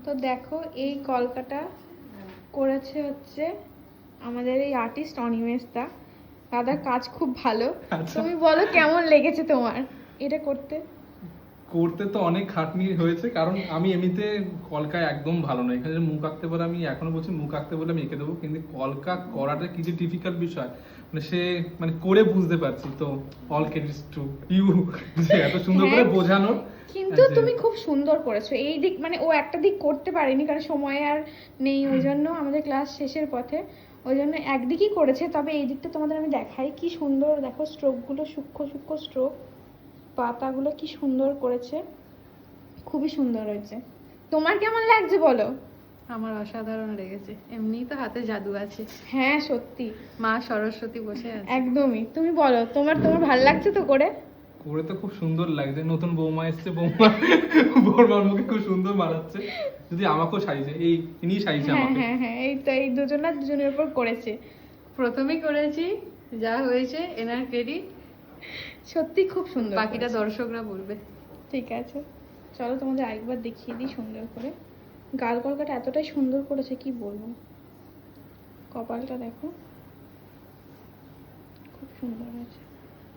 তো দেখো এই কলকাটা করেছে হচ্ছে আমাদের এই আর্টিস্ট অনিমেষ দা। দাদার কাজ খুব ভালো। আচ্ছা। তুমি বলো কেমন লেগেছে তোমার এটা করতে? করতে তো অনেক খাটনি হয়েছে, কারণ আমি এমনিতে কলকায় একদম ভালো নয়। এখানে মুখ আঁকতে বলে আমি এখনো বলছি মুখ আঁকতে বলে আমি এঁকে দেবো, কিন্তু কলকা করাটা কি যে ডিফিকাল্ট বিষয়, মানে সে মানে করে বুঝতে পারছি। তো অল ক্রেডিটস টু ইউ, যে এত সুন্দর করে হ্যাঁ, বোঝানোর। কিন্তু যে তুমি খুব সুন্দর করেছো এই দিক, মানে ও একটা দিক করতে পারেনি কারণ সময় আর নেই, ওই জন্য আমাদের ক্লাস শেষের পথে, ওই জন্য একদিকই করেছে। তবে এই দিকটা তোমাদের আমি দেখাই, কি সুন্দর দেখো স্ট্রোকগুলো, সূক্ষ্ম সূক্ষ্ম স্ট্রোক, পাতাগুলো কি সুন্দর করেছে, খুবই সুন্দর হয়েছে। তোমার কেমন লাগছে বলো? আমার অসাধারণ লেগেছে, এমনিই তো হাতে জাদু আছে, হ্যাঁ সত্যি, মা সরস্বতী বসে আছে। একদমই। তুমি বলো তোমার তোমার ভালো লাগছে তো করে? করে তো খুব সুন্দর লাগছে। নতুন বৌমা এসছে, বৌমা বৌমার মুখে খুব সুন্দর মানাচ্ছে। যদি আমাকেও সাজিয়েছে, এই ইনি সাজিয়েছে হ্যাঁ আমাকে। হ্যাঁ হ্যাঁ, এই তো এই দুজনের উপর করেছে। প্রথমেই করেছি, যা হয়েছে এনার ক্রেডিট, সত্যি খুব সুন্দর বাকিটা করেছে। দর্শকরা বলবে। ঠিক আছে, চলো তোমাদের আরেকবার দেখিয়ে দিই সুন্দর করে। গাল কলকাটা এতটাই সুন্দর করেছে কি বলবো, কপালটা দেখো খুব সুন্দর হয়েছে।